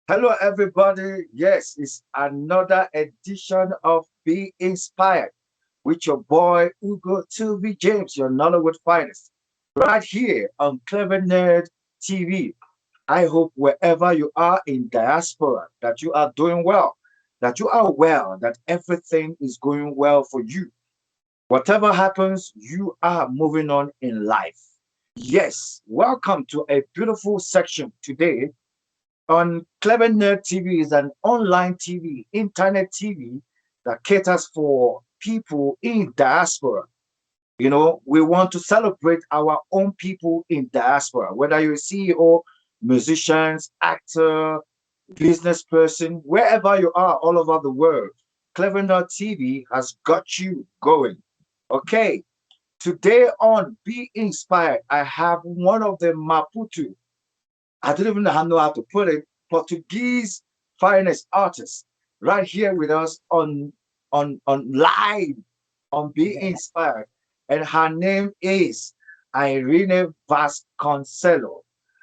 Hello, everybody. Yes, it's another edition of Be Inspired with your boy ugotuvijames, your Nollywood finest, right here on Clevenard TV. I hope wherever you are in diaspora that you are doing well, that you are well, that everything is going well for you. Whatever happens, you are moving on in life. Yes, welcome to a beautiful section today on Clevenard TV is an online TV, internet TV that caters for people in diaspora. We want to celebrate our own people in diaspora, whether you're a CEO, musicians, actor, business person, wherever you are all over the world. Clevenard TV has got you going. Okay, today on Be Inspired, I have one of the Maputo, I don't even know how to put it, Portuguese finest artist right here with us on live on Be Inspired. And her name is Irina Vasconcelos.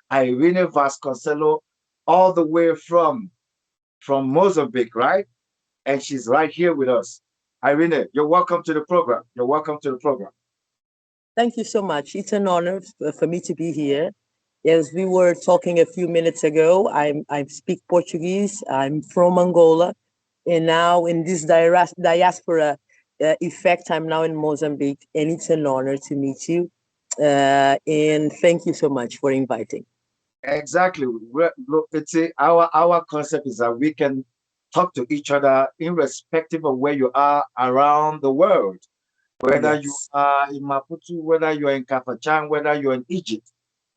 Irina Vasconcelos, all the way from Mozambique, right? And she's right here with us. Irina, you're welcome to the program. You're welcome to the program. Thank you so much. It's an honor for me to be here. As we were talking a few minutes ago, I speak Portuguese. I'm from Angola, and now in this diaspora effect, I'm now in Mozambique, and it's an honor to meet you. And thank you so much for inviting. Exactly. Look, our concept is that we can talk to each other irrespective of where you are around the world, whether you Yes. are in Maputo, whether you are in Kafachan, whether you're in Egypt,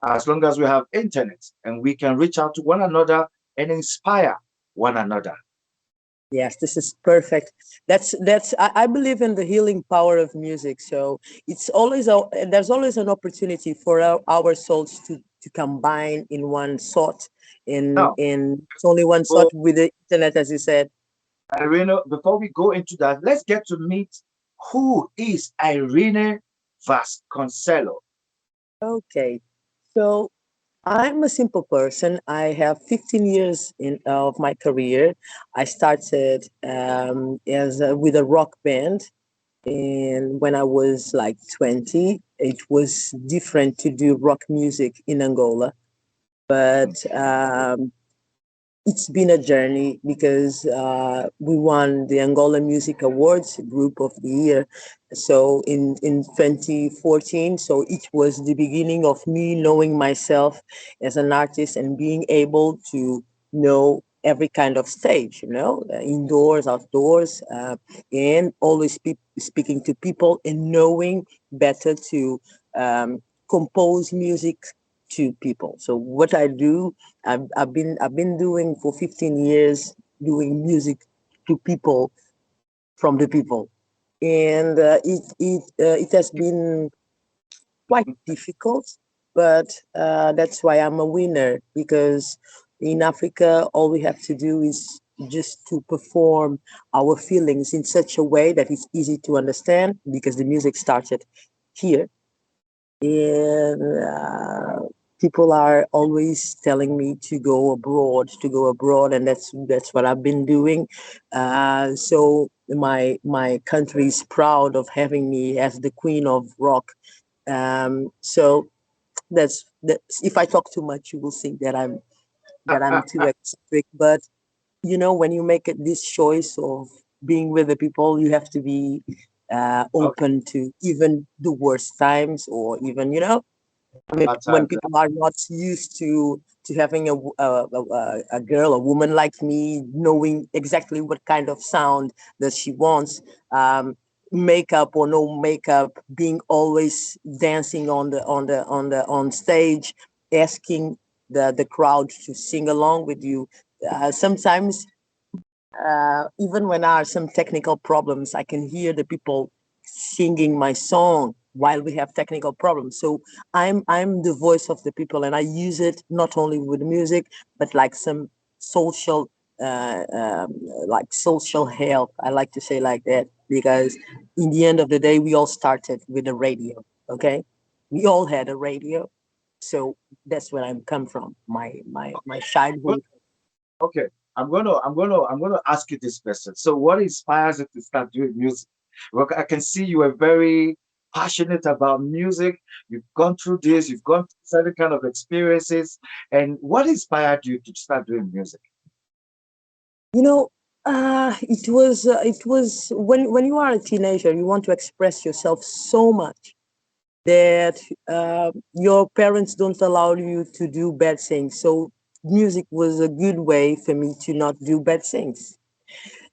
as long as we have internet and we can reach out to one another and inspire one another. Yes, this is perfect. I believe in the healing power of music. So it's always there's always an opportunity for our souls to combine in one thought, Now, in it's only one before, thought with the internet, as you said. Irene, before we go into that, let's get to meet who is Irene Vasconcelos. Okay, so I'm a simple person. I have 15 years of my career. I started as with a rock band. And when I was like 20, it was different to do rock music in Angola. But it's been a journey because we won the Angola Music Awards Group of the Year. So in 2014, so it was the beginning of me knowing myself as an artist and being able to know every kind of stage, indoors, outdoors, and always speaking to people and knowing better to compose music to people. So what I do, I've been doing for 15 years, doing music to people, from the people, and it has been quite difficult, but that's why I'm a winner, because in Africa all we have to do is just to perform our feelings in such a way that it's easy to understand, because the music started here. And people are always telling me to go abroad, and that's what I've been doing. So my country is proud of having me as the queen of rock. So that's if I talk too much, you will think that I'm too eccentric. But when you make this choice of being with the people, you have to be Okay, open to even the worst times, or even that's when people are not used to having a girl, a woman like me, knowing exactly what kind of sound that she wants, makeup or no makeup, being always dancing on stage, asking the crowd to sing along with you. Sometimes, even when there are some technical problems, I can hear the people singing my song while we have technical problems. So I'm the voice of the people, and I use it not only with music, but like some social, like social help. I like to say like that, because in the end of the day, we all started with a radio. Okay, we all had a radio, so that's where I'm come from. My okay. childhood. Okay, I'm gonna ask you this question. So, what inspires you to start doing music? Well, I can see you are very passionate about music. You've gone through this. You've gone through certain kind of experiences. And what inspired you to start doing music? You know, it was when you are a teenager, you want to express yourself so much that your parents don't allow you to do bad things. So music was a good way for me to not do bad things.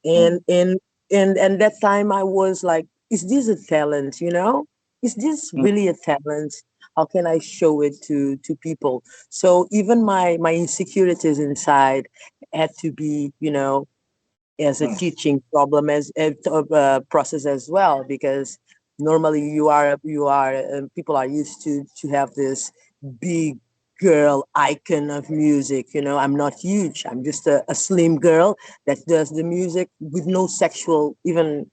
Mm, And that time I was like, is this a talent? Is this mm, really a talent? How can I show it to people? So even my insecurities inside had to be, as a mm, teaching problem as process as well, because normally people are used to have this big girl icon of music. I'm not huge, I'm just a slim girl that does the music with no sexual even,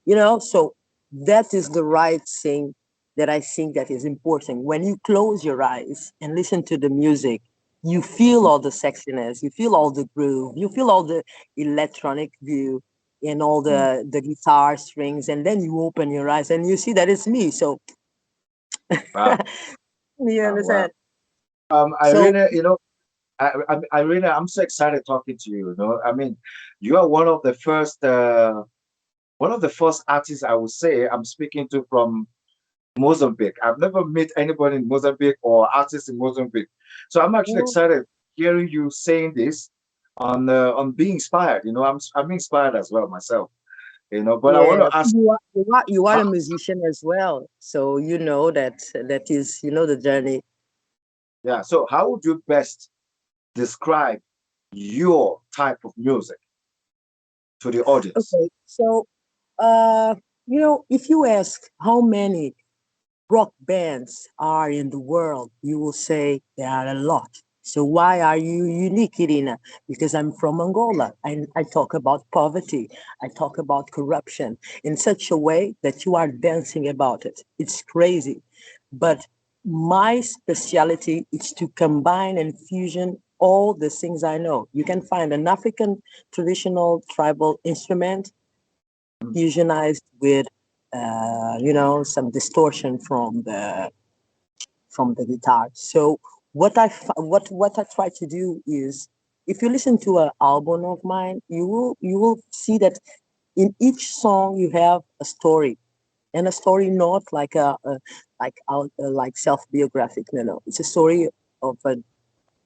so that is the right thing that I think that is important. When you close your eyes and listen to the music, you feel mm, all the sexiness, you feel all the groove, you feel all the electronic view and all mm. the guitar strings, and then you open your eyes and you see that it's me. So Wow, you wow, wow. understand. So Irina, Irina, I'm so excited talking to you. I mean, you are one of the first artists I would say I'm speaking to from Mozambique. I've never met anybody in Mozambique or artists in Mozambique. So I'm actually mm, excited hearing you saying this on being inspired. I'm inspired as well myself. But I want yeah, to ask, you are how, a musician as well, so you know that is, the journey. yeah. So how would you best describe your type of music to the audience? Okay, so if you ask how many rock bands are in the world, you will say there are a lot. So why are you unique, Irina? Because I'm from Angola. I talk about poverty. I talk about corruption in such a way that you are dancing about it. It's crazy. But my specialty is to combine and fusion all the things I know. You can find an African traditional tribal instrument Mm, fusionized with some distortion from the guitar. So what I try to do is, if you listen to an album of mine, you will see that in each song you have a story, and a story not like like self biographic. No, it's a story of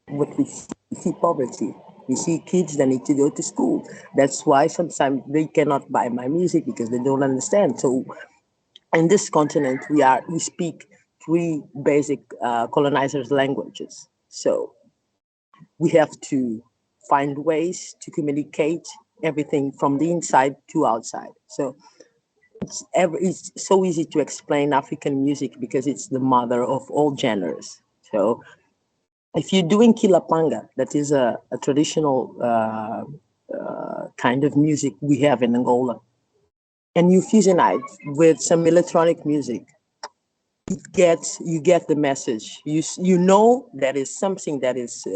what we see poverty. We see kids that need to go to school. That's why sometimes they cannot buy my music because they don't understand. So in this continent, we speak three basic colonizers' languages. So we have to find ways to communicate everything from the inside to outside. So it's so easy to explain African music because it's the mother of all genres. So if you're doing kilapanga, that is a traditional kind of music we have in Angola, and you fusionize with some electronic music, you get the message. You know that is something that is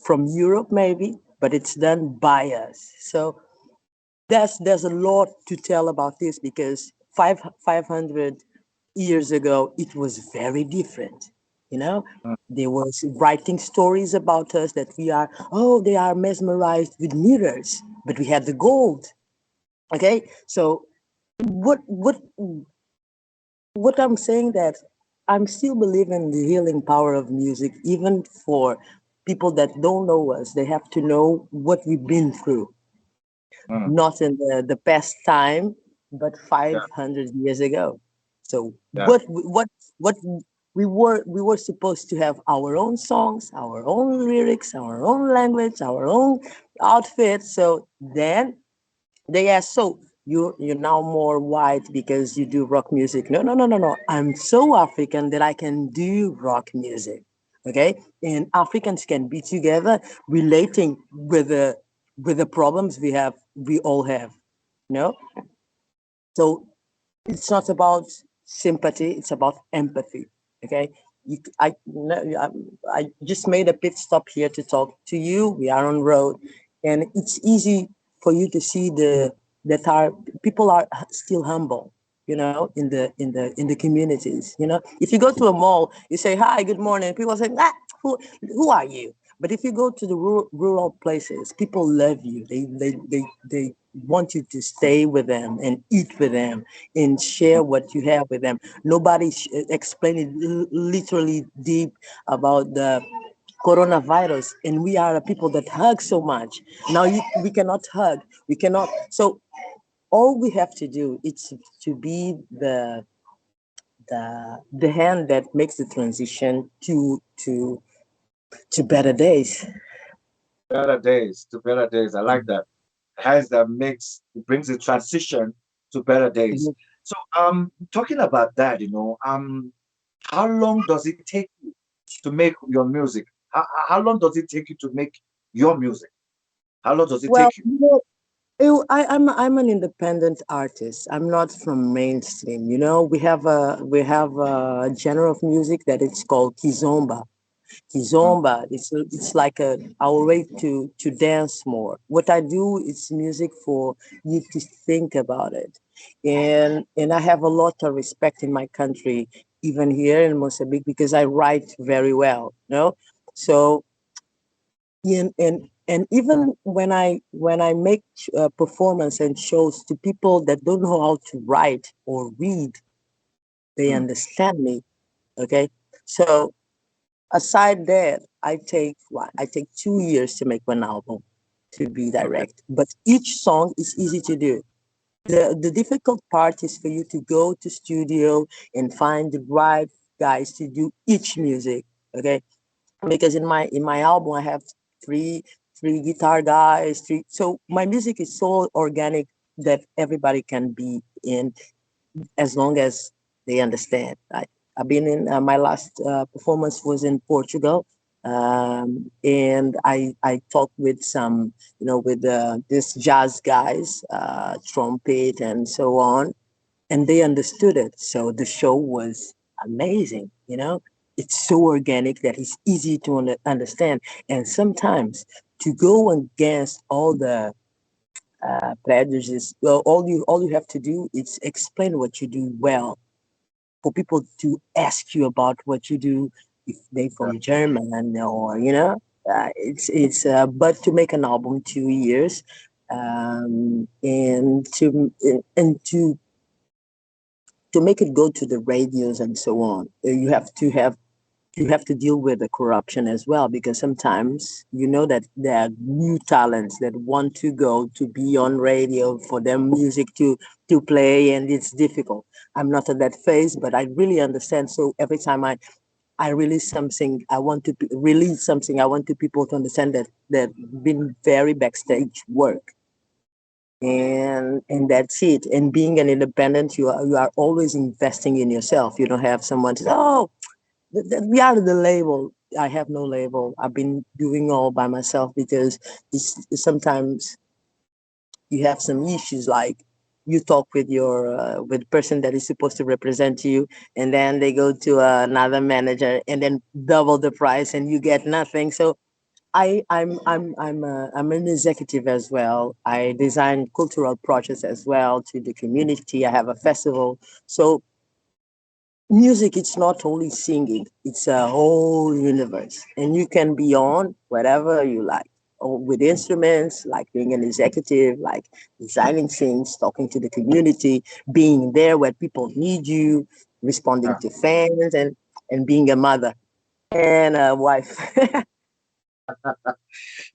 from Europe maybe, but it's done by us. So there's a lot to tell about this, because 500 years ago it was very different. You know, mm, there was writing stories about us that they are mesmerized with mirrors, but we had the gold. Okay, so what I'm saying that I'm still believing in the healing power of music, even for people that don't know us. They have to know what we've been through, mm. not in the past time, but Yeah, 500 years ago. So yeah. what we were supposed to have our own songs, our own lyrics, our own language, our own outfit. So then they ask, so you're now more white because you do rock music. No, no, no, no, no. I'm so African that I can do rock music. Okay, and Africans can be together, relating with the problems we all have. No, so it's not about sympathy; it's about empathy. Okay, I just made a pit stop here to talk to you. We are on road, and it's easy for you to see that are people are still humble, in the communities. If you go to a mall, you say hi, good morning, people say, who are you? But if you go to the rural places, people love you. They want you to stay with them and eat with them and share what you have with them. Nobody explaining literally deep about the coronavirus, and we are a people that hug so much. Now we cannot hug. We cannot. So all we have to do is to be the hand that makes the transition to better days. Better days to better days. I like that. Has that makes it brings the transition to better days. Mhm. So talking about that, how long does it take you to make your music? How long does it take you to make your music? How long does it Well, take you? I'm an independent artist. I'm not from mainstream. We have a genre of music that it's called kizomba. Mm, Kizomba. It's like our way to dance more. What I do is music for you to think about it, and I have a lot of respect in my country, even here in Mozambique, because I write very well. So and even when I make performance and shows to people that don't know how to write or read, they mm, understand me. Okay, so aside that, I take 2 years to make one album, to be okay. direct. But each song is easy to do. The difficult part is for you to go to studio and find the right guys to do each music. Okay, because in my album I have three guitar guys, three. So my music is so organic that everybody can be in, as long as they understand. I've been in my last performance was in Portugal, and I talked with some, with this jazz guys, trumpet and so on, and they understood it. So the show was amazing. It's so organic that it's easy to understand, and sometimes to go against all the prejudices. Well, all you have to do is explain what you do well, for people to ask you about what you do, if they Yeah. from German, or it's but to make an album 2 years, and to make it go to the radios and so on, you have to deal with the corruption as well, because sometimes that there are new talents that want to go to be on radio for their music to play, and it's difficult. I'm not at that phase, but I really understand. So every time I release something, I want to release something. I want to people to understand that been very backstage work, and that's it. And being an independent, you are always investing in yourself. You don't have someone to say, oh, we are the label. I have no label. I've been doing all by myself, because sometimes you have some issues, like you talk with the person that is supposed to represent you, and then they go to another manager and then double the price and you get nothing. So I'm an executive as well. I design cultural projects as well to the community. I have a festival. So music, it's not only singing, it's a whole universe, and you can be on whatever you like, or with instruments, like being an executive, like designing things, talking to the community, being there where people need you, responding Yeah. to fans, and being a mother and a wife.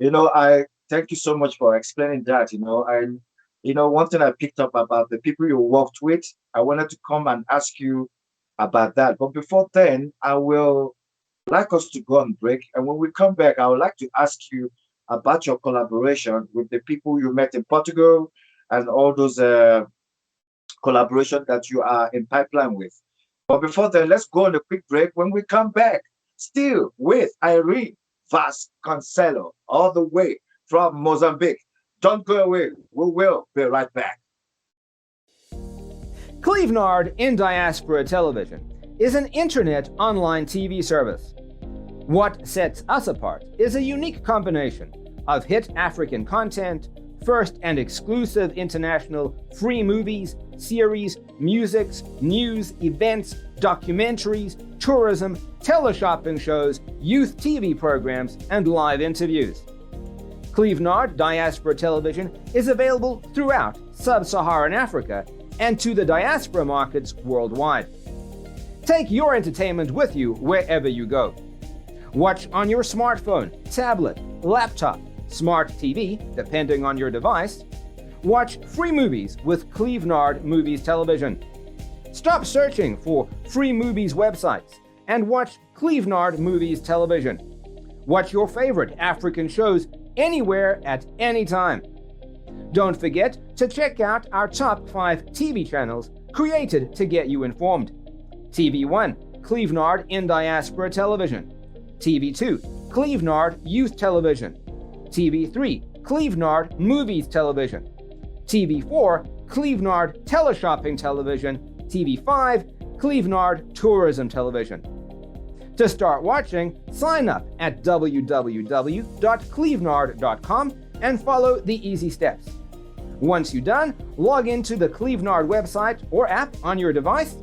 I thank you so much for explaining that. And one thing I picked up about the people you worked with, I wanted to come and ask you about that. But before then, I will like us to go on break. And when we come back, I would like to ask you about your collaboration with the people you met in Portugal and all those collaboration that you are in pipeline with. But before then, let's go on a quick break. When we come back, still with Irene Vasconcelos, all the way from Mozambique. Don't go away. We will be right back. Clevenard In Diaspora Television is an internet online TV service. What sets us apart is a unique combination of hit African content, first and exclusive international free movies, series, musics, news, events, documentaries, tourism, teleshopping shows, youth TV programs, and live interviews. Clevenard Diaspora Television is available throughout sub-Saharan Africa and to the diaspora markets worldwide. Take your entertainment with you wherever you go. Watch on your smartphone, tablet, laptop, smart TV, depending on your device. Watch free movies with Clevenard Movies Television. Stop searching for free movies websites and watch Clevenard Movies Television. Watch your favorite African shows anywhere at any time. Don't forget to check out our top 5 TV channels created to get you informed. TV1, Clevenard In Diaspora Television. TV2, Clevenard Youth Television. TV3, Clevenard Movies Television. TV4, Clevenard Teleshopping Television. TV5, Clevenard Tourism Television. To start watching, sign up at www.clevenard.com and follow the easy steps. Once you're done, log into the Clevenard website or app on your device,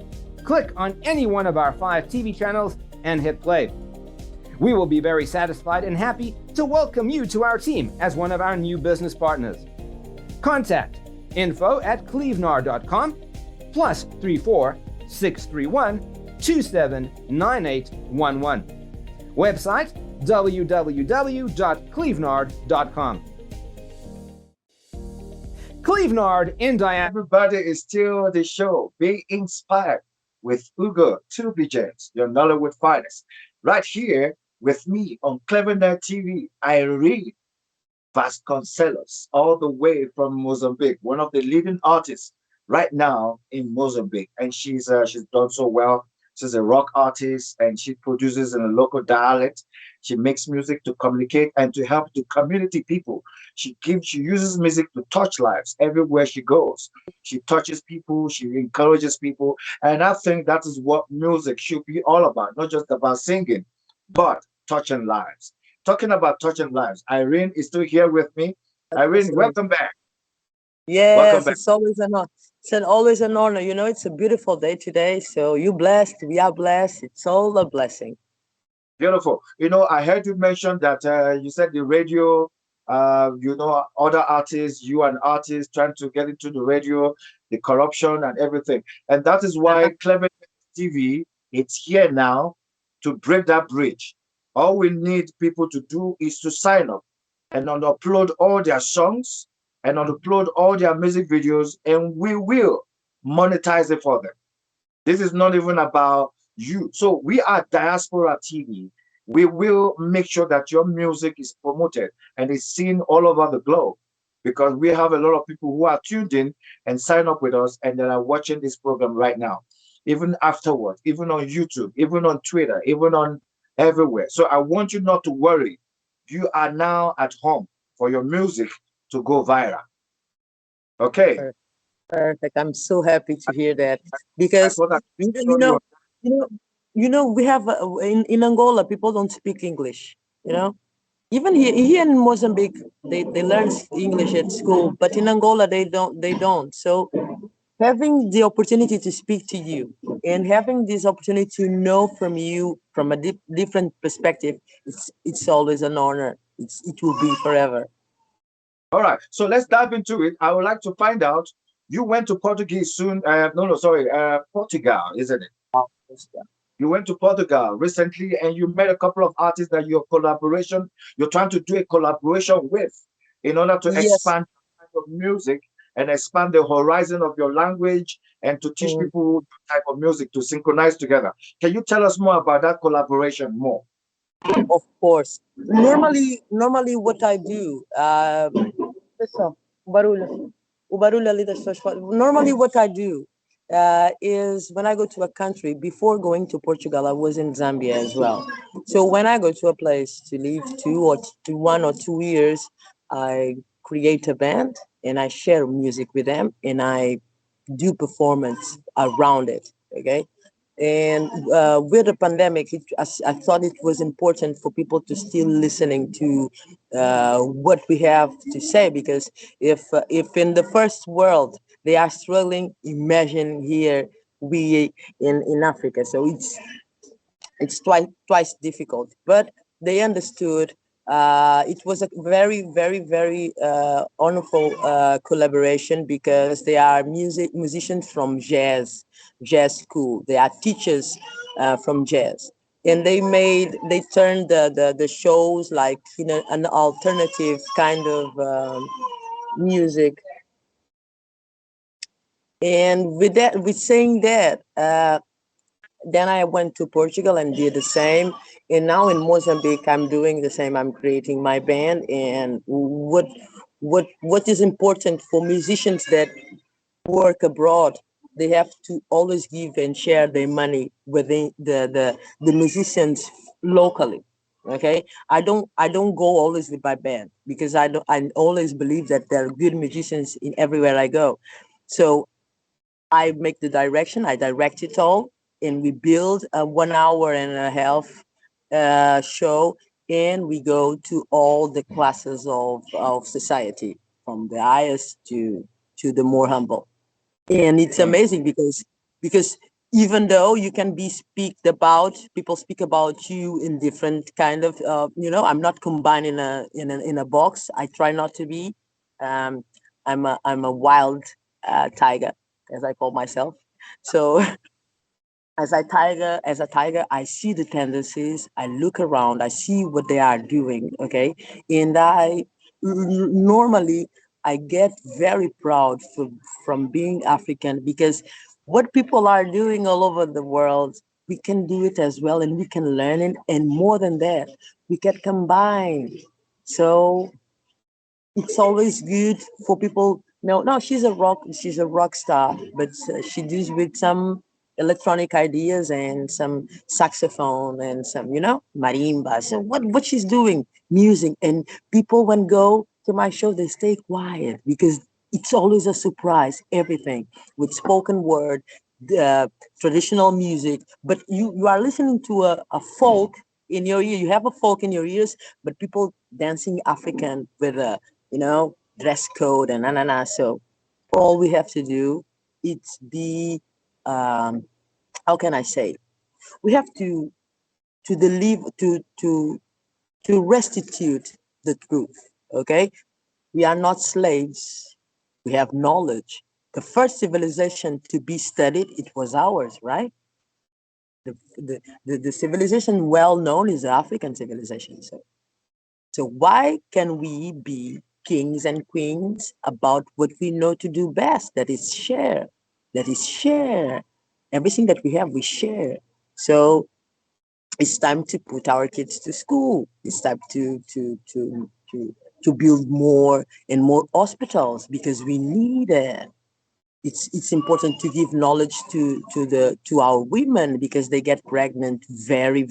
click on any one of our 5 TV channels, and hit play. We will be very satisfied and happy to welcome you to our team as one of our new business partners. Contact info@clevenard.com +34 631 279811. Website www.clevenard.com. Clevenard in Diaspora. Everybody is still the show. Be inspired with ugotuvijames, your Nollywood finest. Right here with me on Clevenard TV, Irina Vasconcelos, all the way from Mozambique, one of the leading artists right now in Mozambique. And she's done so well. She's a rock artist and she produces in a local dialect. She makes music to communicate and to help the community people. She uses music to touch lives everywhere she goes. She touches people, she encourages people. And I think that is what music should be all about, not just about singing, but touching lives. Talking about touching lives, Irene is still here with me. Irene, welcome back. Yes, Welcome back. it's always an honor. Always an honor. You know, it's a beautiful day today. So you blessed, we are blessed. It's all a blessing. Beautiful. You know, I heard you mention that you said the radio, other artists, you an artist trying to get into the radio, the corruption and everything. And that is why Clevenard TV, it's here now to break that bridge. All we need people to do is to sign up and upload all their songs and upload all their music videos, and we will monetize it for them. This is not even about you. So we are Diaspora TV. We will make sure that your music is promoted and is seen all over the globe, because we have a lot of people who are tuned in and sign up with us and that are watching this program right now, even afterwards, even on YouTube, even on Twitter, even on everywhere. So I want you not to worry. You are now at home for your music to go viral. Okay. Perfect. I'm so happy to hear that, because we have in Angola, people don't speak English. You know, even here in Mozambique, they learn English at school, but in Angola they don't. So having the opportunity to speak to you and having this opportunity to know from you from a different perspective, it's always an honor. It will be forever. All right, so let's dive into it. I would like to find out, you went to Portugal soon. Portugal, isn't it? You went to Portugal recently and you met a couple of artists that you're trying to do a collaboration with in order to expand the type of music and expand the horizon of your language and to teach people the type of music to synchronize together. Can you tell us more about that collaboration more? Of course. Normally what I do, normally what I do is when I go to a country, before going to Portugal, I was in Zambia as well. So when I go to a place to live 1 or 2 years, I create a band and I share music with them and I do performance around it. Okay. And with the pandemic, I thought it was important for people to still listening to what we have to say, because if in the first world they are struggling, imagine here we in Africa. So it's twice difficult, but they understood. It was a very wonderful collaboration, because they are musicians from jazz school. They are teachers from jazz, and they turned the shows like, an alternative kind of music. And with saying that, then I went to Portugal and did the same. And now in Mozambique, I'm doing the same. I'm creating my band. And what is important for musicians that work abroad, they have to always give and share their money with the musicians locally. Okay, I don't go always with my band, because I always believe that there are good musicians in everywhere I go. So I make the direction, I direct it all, and we build a 1 hour and a half show, and we go to all the classes of society, from the highest to the more humble. And it's amazing, because even though you can be speaked about, people speak about you in different kind of, I'm not combined in a box. I try not to be. Um, I'm a wild tiger, as I call myself. So as a tiger, I see the tendencies, I look around, I see what they are doing. Okay, and normally I get very proud from being African, because what people are doing all over the world, we can do it as well, and we can learn it, and more than that, we can combine. So it's always good for people. No, no, she's a rock star, but she deals with some electronic ideas and some saxophone and some, marimba. So what she's doing, music, and people when go to my show, they stay quiet, because it's always a surprise. Everything with spoken word, the traditional music, but you are listening to a folk in your ear. You have a folk in your ears, but people dancing African with a, dress code and na na na. So all we have to do is be, um, how can I say? We have to deliver to restitute the truth. Okay, we are not slaves. We have knowledge. The first civilization to be studied, it was ours, right? The civilization well known is the African civilization. So why can we be kings and queens about what we know to do best? That is share. That is share. Everything that we have, we share. So it's time to put our kids to school. It's time to build more and more hospitals, because we need it. It's important to give knowledge to our women, because they get pregnant very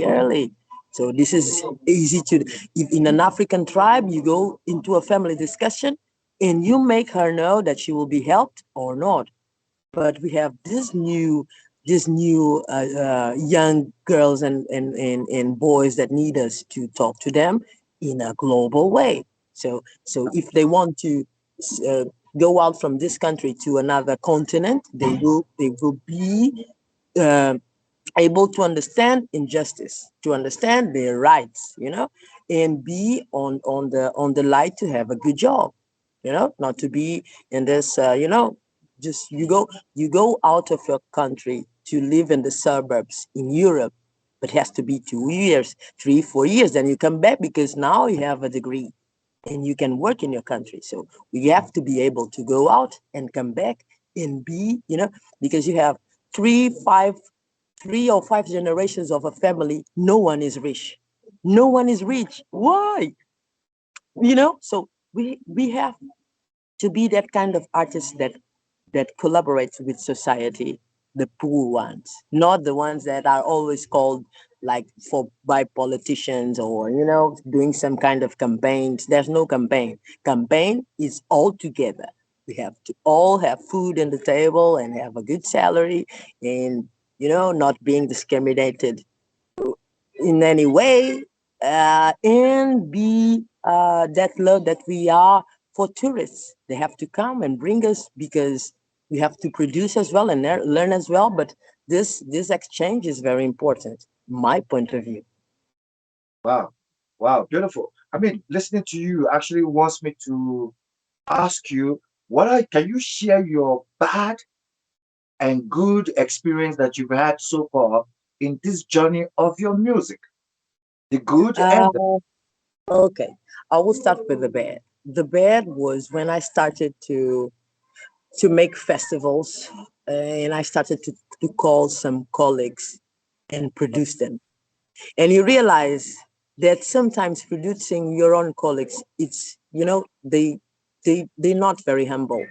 early. So this is easy to, if in an African tribe you go into a family discussion and you make her know that she will be helped or not. But we have this new young girls and boys that need us to talk to them in a global way. So if they want to uh, go out from this country to another continent, they will be uh, able to understand injustice, to understand their rights, and be on the light to have a good job, not to be in this, just you go out of your country to live in the suburbs in Europe, but it has to be 2 years, 3, 4 years, then you come back, because now you have a degree and you can work in your country. So we have to be able to go out and come back and be, because you have three, five, 3 or 5 generations of a family, no one is rich. No one is rich. Why? So we have to be that kind of artist that collaborates with society, the poor ones, not the ones that are always called like for by politicians, or doing some kind of campaigns. There's no campaign. Campaign is all together. We have to all have food on the table and have a good salary, and not being discriminated in any way, and be that love that we are for tourists. They have to come and bring us because we have to produce as well and learn as well. But this exchange is very important, my point of view. Wow. Wow. Beautiful. I mean, listening to you actually wants me to ask you, can you share your bad and good experience that you've had so far in this journey of your music? The good Uh, and the okay, I will start with the bad. The bad was when I started to make festivals, and I started to call some colleagues and produce them. And you realize that sometimes producing your own colleagues, it's they're not very humble.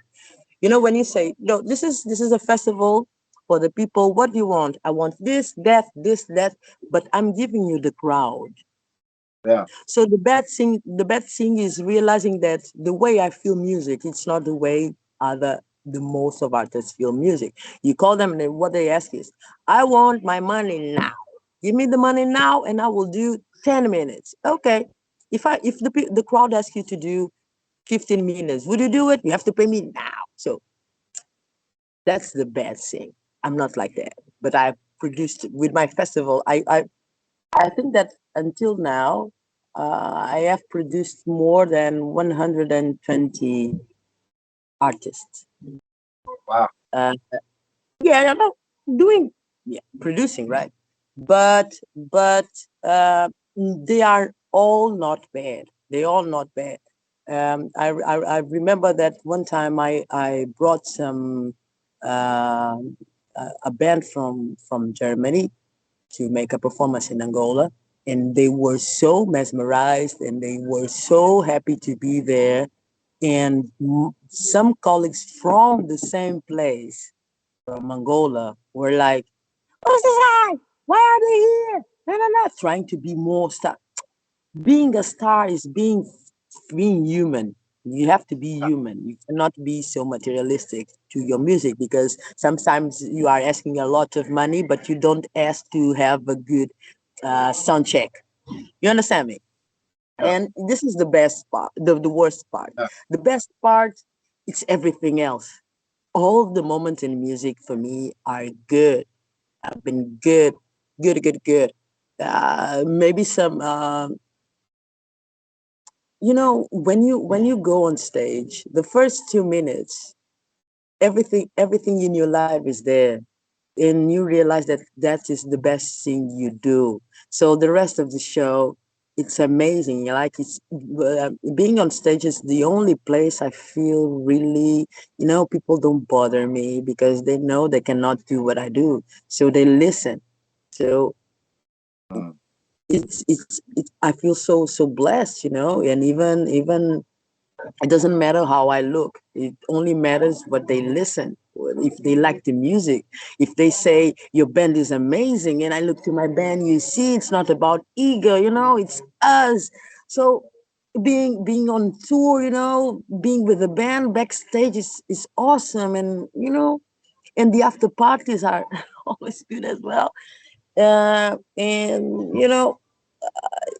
When you say, no, this is a festival for the people. What do you want? I want this, that, but I'm giving you the crowd. yeah. So the bad thing is realizing that the way I feel music, it's not the way the most of artists feel music. You call them and what they ask is, I want my money now. Give me the money now and I will do 10 minutes. Okay. If the crowd asks you to do 15 minutes, would you do it? You have to pay me now. So that's the bad thing. I'm not like that. But I produced with my festival. I think that until now, I have produced more than 120 artists. Wow. Uh, yeah, I'm not doing, yeah, producing, right? But they are all not bad. They all not bad. I remember that one time I brought some uh, a band from Germany to make a performance in Angola. And they were so mesmerized and they were so happy to be there. And some colleagues from the same place, from Angola, were like, what's this guy? Why are they here? No, no, no. Trying to be more star. Being a star is being human. You have to be human. You cannot be so materialistic to your music because sometimes you are asking a lot of money, but you don't ask to have a good sound check. You understand me? Yeah. And this is the best part, the worst part. Yeah. The best part, it's everything else. All the moments in music for me are good. Have been good, good, good, good. Maybe some when you go on stage, the first 2 minutes, everything in your life is there, and you realize that that is the best thing you do. So the rest of the show, it's amazing. Like being on stage is the only place I feel really, people don't bother me because they know they cannot do what I do, so they listen. So Mm. I feel so blessed, and even it doesn't matter how I look. It only matters what they listen. If they like the music, if they say your band is amazing, and I look to my band, you see, it's not about ego, it's us. So being on tour, being with the band backstage is awesome, and the after parties are always good as well. And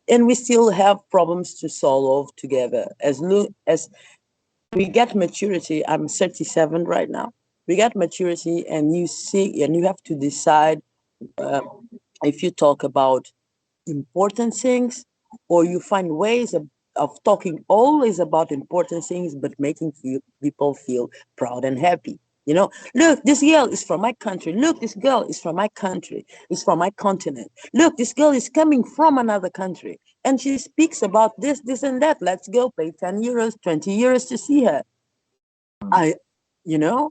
and we still have problems to solve together as we get maturity. I'm 37 right now. We get maturity, and you see, and you have to decide uh, if you talk about important things or you find ways of talking always about important things, but making people feel proud and happy. Look, this girl is from my country. Look, this girl is from my country. Is from my continent. Look, this girl is coming from another country. And she speaks about this, and that. Let's go pay 10 euros, 20 euros to see her. Mm. I, you know,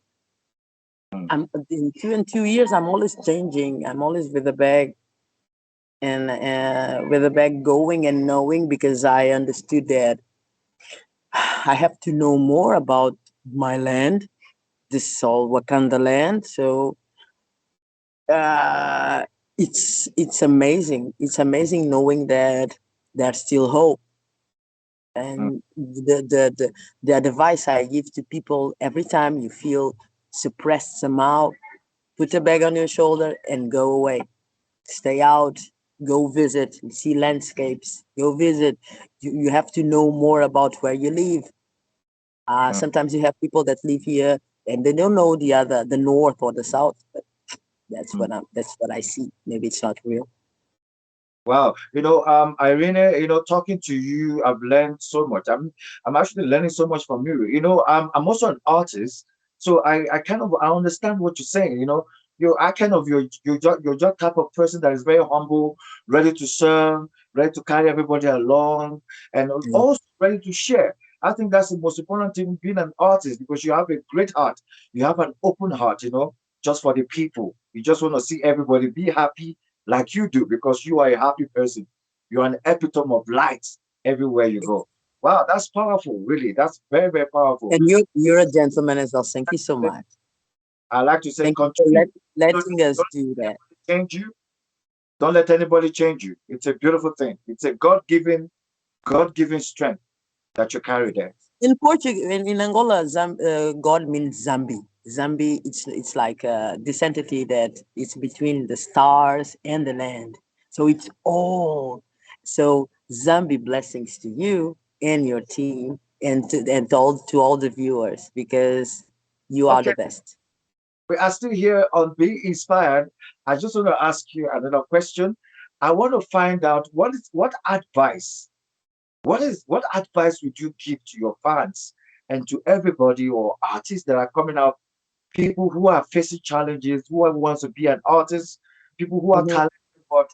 Mm. I'm in 2 years. I'm always changing. I'm always with a bag and with a bag going and knowing because I understood that I have to know more about my land. This is all Wakanda land. So uh, it's amazing. It's amazing knowing that there's still hope. Mm. And the advice I give to people every time you feel suppressed somehow, put a bag on your shoulder and go away. Stay out, go visit, see landscapes, go visit. You have to know more about where you live. Mm. Sometimes you have people that live here and they don't know the north or the south. But that's what I see. Maybe it's not real. Wow, Irene, talking to you, I've learned so much. I'm actually learning so much from you. I'm also an artist, so I kind of I understand what you're saying. I kind of you're just type of person that is very humble, ready to serve, ready to carry everybody along, and Mm. also ready to share. I think that's the most important thing being an artist because you have a great heart. You have an open heart, just for the people. You just want to see everybody be happy like you do because you are a happy person. You're an epitome of light everywhere you go. Wow, that's powerful, really. That's very, very powerful. And you're a gentleman as well. Thank you so much. I like to say, Thank you for continue. Don't, letting us don't do let that. anybody change you. Don't let anybody change you. It's a beautiful thing. It's a God-given strength that you carry there. In Portugal, in Angola, God means Zambi. Zambi, it's like this entity that it's between the stars and the land. So it's all. So Zambi blessings to you and your team and to all the viewers because you are the Okay, best. we are still here on Being Inspired. I just want to ask you another question. I want to find out what advice would you give to your fans and to everybody or artists that are coming out, people who are facing challenges, who wants to be an artist, people who are Mhm. talented, but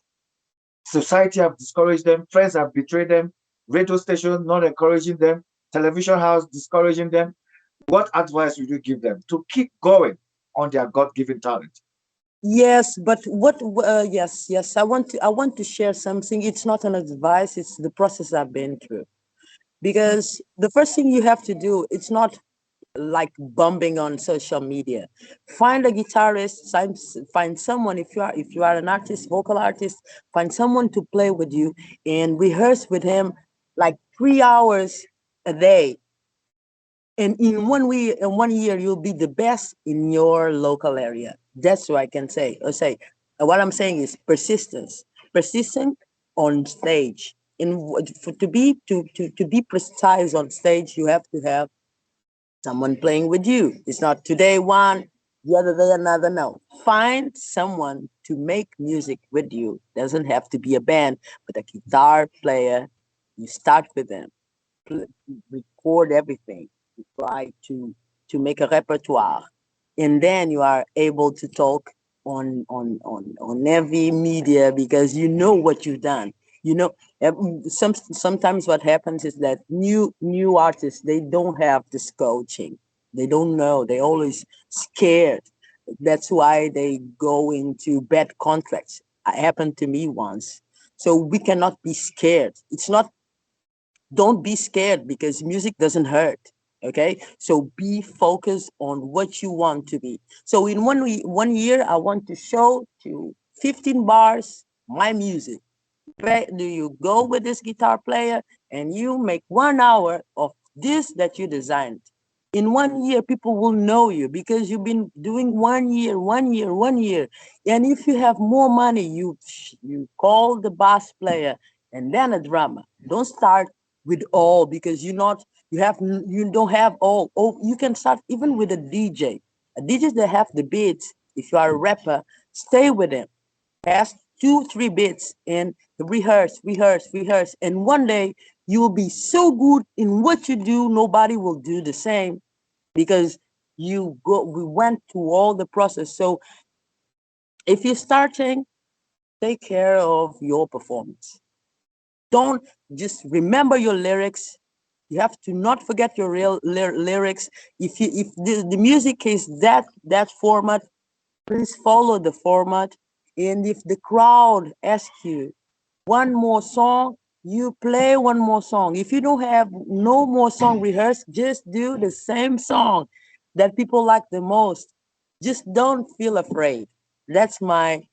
society have discouraged them, friends have betrayed them, radio station not encouraging them, television house discouraging them. What advice would you give them to keep going on their God-given talent? Yes, but yes. I want to share something. It's not an advice. It's the process I've been through. Because the first thing you have to do, it's not like bumping on social media. Find a guitarist, find someone. If you are an artist, vocal artist, find someone to play with you and rehearse with him like 3 hours a day. And in 1 year, you'll be the best in your local area. That's what I can say. Or say, what I'm saying is persistence, persistent on stage. To be precise on stage, you have to have someone playing with you. It's not today one, the other day another. No, find someone to make music with you. Doesn't have to be a band, but a guitar player. You start with them, record everything, you try to make a repertoire, and then you are able to talk on every media because you know what you've done. You know, sometimes what happens is that new artists, they don't have this coaching. They don't know. They always scared. That's why they go into bad contracts. It happened to me once. So we cannot be scared. It's not, don't be scared because music doesn't hurt. Okay, so be focused on what you want to be. So in 1 year, I want to show to 15 bars my music. Do you go with this guitar player and you make 1 hour of this that you designed? In 1 year, people will know you because you've been doing 1 year, 1 year, 1 year. And if you have more money, you call the bass player and then a drummer. Don't start with all because you don't have all. Oh, you can start even with a DJ. A DJ that have the beats. If you are a rapper, stay with them, pass 2 3 bits and rehearse, and one day you will be so good in what you do, nobody will do the same because we went through all the process. So if you're starting, take care of your performance. Don't just remember your lyrics. You have to not forget your real lyrics. If the music is that format, please follow the format. And if the crowd asks you one more song, you play one more song. If you don't have no more song rehearsed, just do the same song that people like the most. Just don't feel afraid. That's my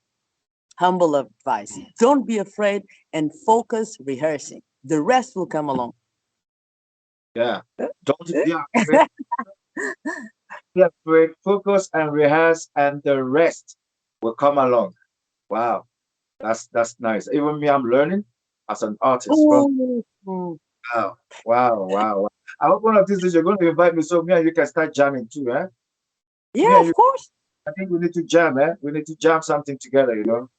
humble advice. Don't be afraid and focus rehearsing. The rest will come along. Yeah. Don't be afraid. Yeah, great. Focus and rehearse, and the rest will come along. Wow, that's nice. Even me, I'm learning as an artist from. Oh, Wow, wow. I hope one of these days you're going to invite me so me and you can start jamming too, eh? Me yeah, and of you, course. I think we need to jam, eh? We need to jam something together, you know?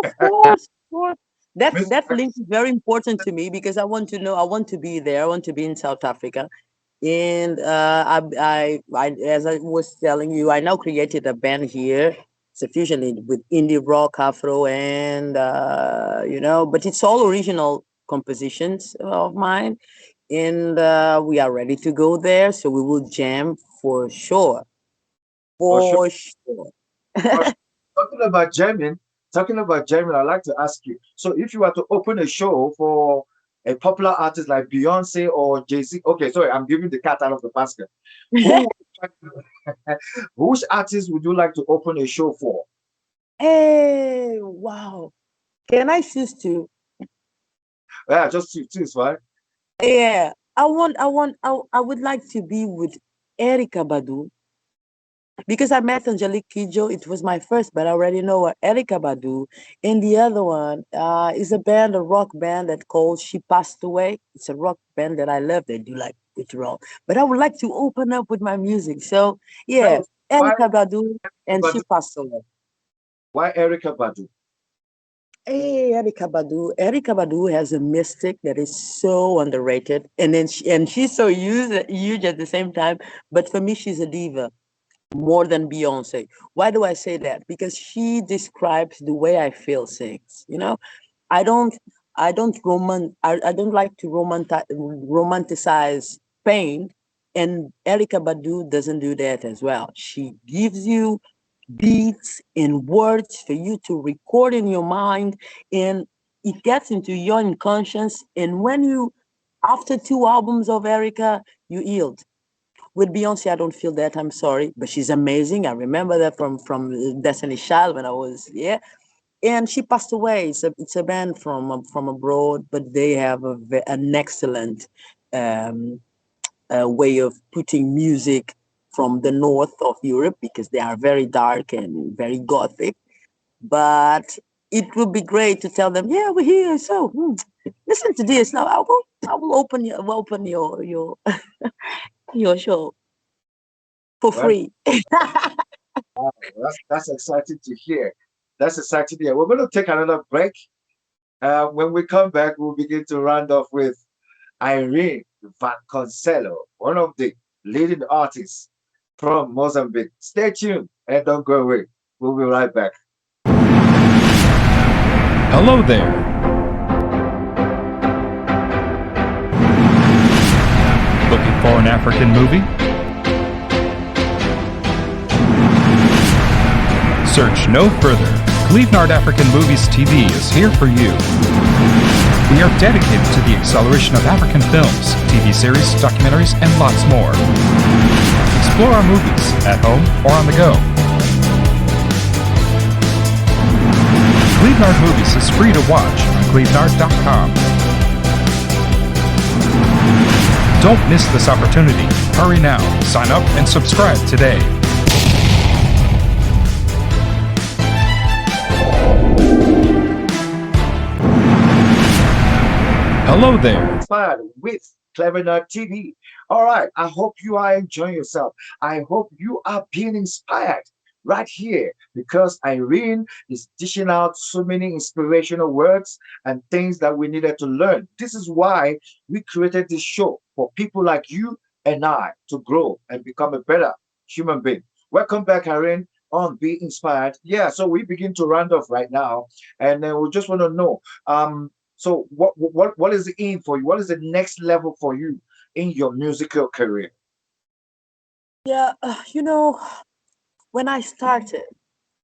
Of course, of course. Miss, That link is very important to me because I want to know. I want to be there. I want to be in South Africa, and as I was telling you, I now created a band here. It's a fusion with indie rock, Afro, and but it's all original compositions of mine, and we are ready to go there. So we will jam for sure, for sure. for sure. For sure. Talking about jamming, I'd like to ask you. So, if you were to open a show for a popular artist like Beyonce or Jay-Z, okay, sorry, I'm giving the cat out of the basket. Who, which artist would you like to open a show for? Hey, wow. Can I choose to? Yeah, just two is fine. Yeah, I would like to be with Erica Badu because I met Angelique Kidjo. It was my first, but I already know her, Erica Badu. And the other one is a rock band that called She Passed Away. It's a rock band that I love. They do like it rock. But I would like to open up with my music. So yeah, No, why Erica Badu Erica and She Badu? Passed Away. Why Erica Badu? Hey, Erika Badu. Erika Badu has a mystic that is so underrated, and she's so huge at the same time. But for me, she's a diva more than Beyonce. Why do I say that? Because she describes the way I feel things. I don't, I don't like to romanticize pain, and Erika Badu doesn't do that as well. She gives you beats and words for you to record in your mind, and it gets into your unconscious. And when you, after two albums of Erica, you yield. With Beyonce, I don't feel that. I'm sorry, but she's amazing. I remember that from Destiny Child when I was, yeah. And she passed away. It's a band from abroad, but they have an excellent um, way of putting music from the north of Europe because they are very dark and very gothic. But it would be great to tell them, yeah, we're here. So listen to this. Now I will open your show for Well, free. wow, that's exciting to hear. That's exciting to hear. We're going to take another break. When we come back, we'll begin to round off with Irene Vasconcelos, one of the leading artists from Mozambique. Stay tuned and don't go away. We'll be right back. Hello there. Looking for an African movie? Search no further. Clevenard African Movies TV is here for you. We are dedicated to the acceleration of African films, TV series, documentaries, and lots more. Explore our movies at home or on the go. Clevenard Movies is free to watch on clevenard.com. Don't miss this opportunity. Hurry now. Sign up and subscribe today. Hello there. Inspired with Clevenard TV. All right. I hope you are enjoying yourself. I hope you are being inspired right here because Irene is dishing out so many inspirational words and things that we needed to learn. This is why we created this show for people like you and I to grow and become a better human being. Welcome back, Irene, on Be Inspired. Yeah, so we begin to round off right now, and then we just want to know. So what is the aim for you? What is the next level for you in your musical career? Yeah, when I started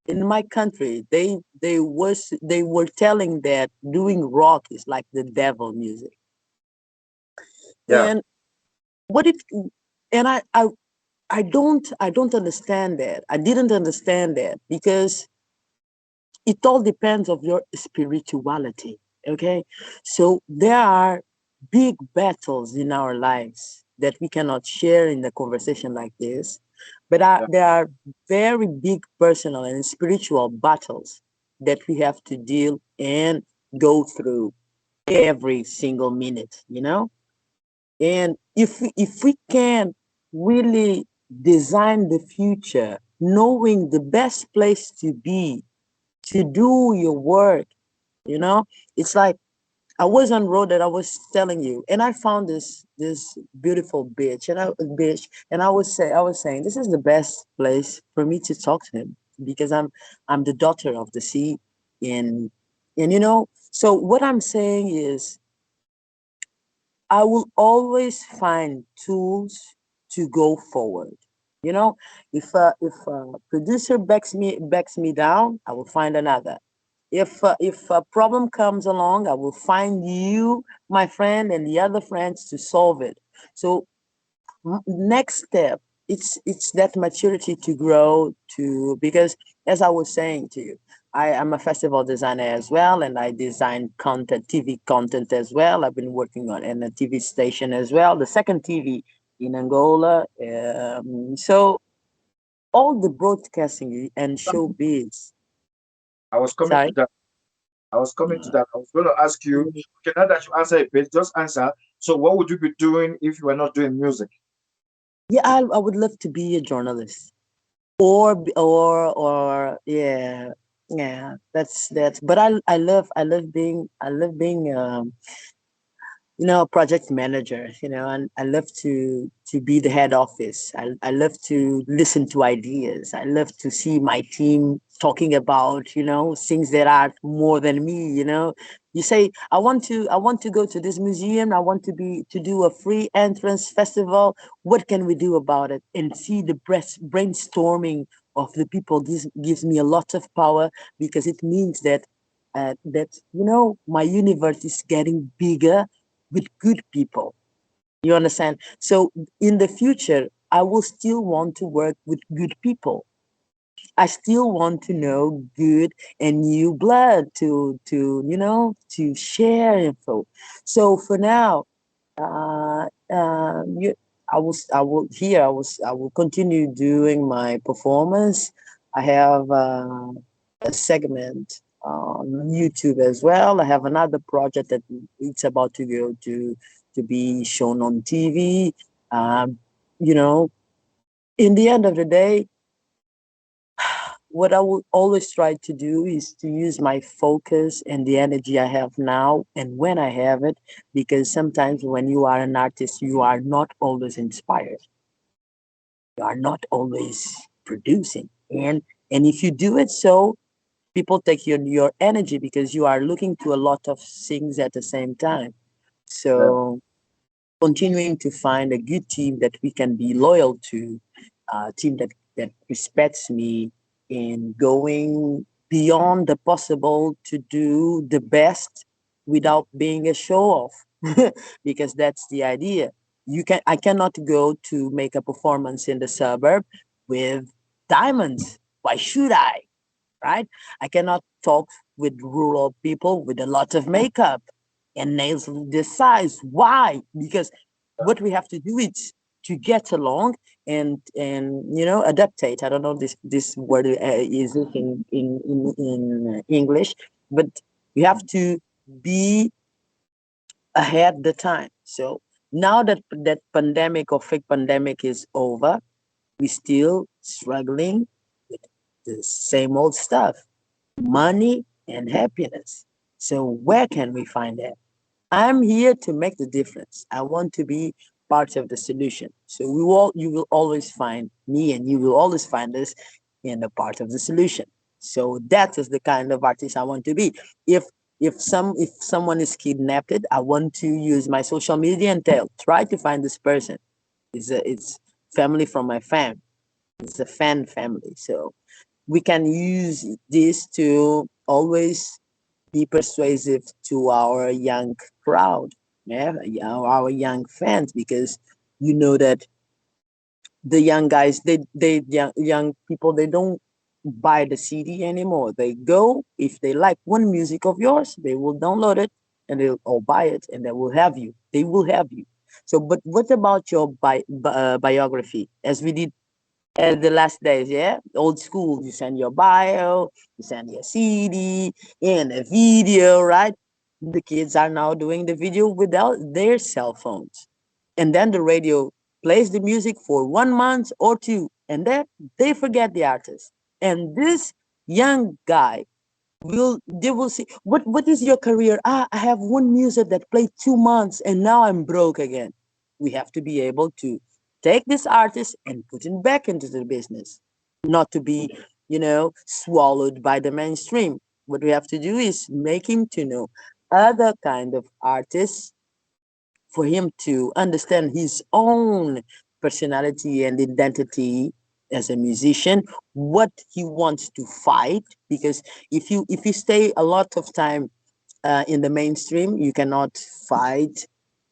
in my country, they were telling that doing rock is like the devil music, Yeah, and what it and I don't understand that. I didn't understand that because it all depends of your spirituality. Okay, so there are big battles in our lives that we cannot share in a conversation like this, But Yeah. there are very big personal and spiritual battles that we have to deal and go through every single minute, you know? And if we can really design the future, knowing the best place to be, to do your work, you know, it's like I was on road that I was telling you, and I found this beautiful bitch, and I was saying this is the best place for me to talk to him because I'm the daughter of the sea, and you know. So what I'm saying is, I will always find tools to go forward. You know, if a producer backs me down, I will find another. If a problem comes along, I will find you, my friend, and the other friends to solve it. So next step, it's that maturity to grow to, because as I was saying to you, I am a festival designer as well, and I design content, TV content as well. I've been working on in a TV station as well, the second TV in Angola. So all the broadcasting and showbiz. I was coming to Sorry. that. I was coming to that. I was going to ask you, okay, now that you answer a bit, just answer. So, what would you be doing if you were not doing music? Yeah, I would love to be a journalist, or yeah, yeah. That's. But I love being you know, a project manager, you know, and I love to be the head office. I love to listen to ideas. I love to see my team talking about, you know, things that are more than me, you know. You say, I want to go to this museum, I want to do a free entrance festival. What can we do about it? And see the brainstorming of the people gives me a lot of power, because it means that that you know, my universe is getting bigger with good people. You understand? So in the future, I will still want to work with good people. I still want to know good and new blood to you know, to share info. So for now, you, I will continue doing my performance. I have a segment on YouTube as well. I have another project that it's about to go to be shown on TV. You know, in the end of the day, what I will always try to do is to use my focus and the energy I have now and when I have it, because sometimes when you are an artist, you are not always inspired. You are not always producing. And if you do it so, people take your energy because you are looking to a lot of things at the same time. Yeah. So continuing to find a good team that we can be loyal to, a team that respects me, and going beyond the possible to do the best without being a show off, because that's the idea. I cannot go to make a performance in the suburb with diamonds. Why should I? Right? I cannot talk with rural people with a lot of makeup and nails this size. Why? Because what we have to do is to get along and you know, adaptate. I don't know this word is it in English, but we have to be ahead the time. So now that that pandemic or fake pandemic is over, we still struggling with the same old stuff, money and happiness. So where can we find that? I'm here to make the difference. I want to be part of the solution. So you will always find me, and you will always find us in the part of the solution. So that is the kind of artist I want to be. If if someone is kidnapped, I want to use my social media and try to find this person. It's family from my fam. It's a fan family. So we can use this to always be persuasive to our young crowd, yeah, our young fans, because you know that the young guys, young people, they don't buy the CD anymore. They go, if they like one music of yours, they will download it and they'll or buy it, and they will have you. They will have you. So, but what about your biography? As we did At the last days, yeah, old school. You send your bio, you send your CD and a video, right? The kids are now doing the video without their cell phones, and then the radio plays the music for 1 month or two, and then they forget the artist. And this young guy they will see what is your career? I have one music that played 2 months and now I'm broke again. We have to be able to take this artist and put him back into the business, not to be, swallowed by the mainstream. What we have to do is make him to know other kind of artists, for him to understand his own personality and identity as a musician, what he wants to fight. Because if you stay a lot of time in the mainstream, you cannot fight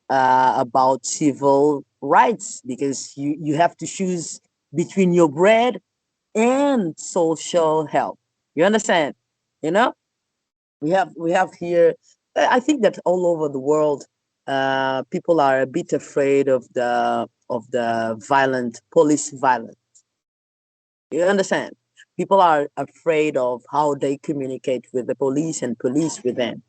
about civil rights, because you have to choose between your bread and social help. You understand? You know, we have here. I think that all over the world, people are a bit afraid of the violent police violence. You understand? People are afraid of how they communicate with the police and police with them.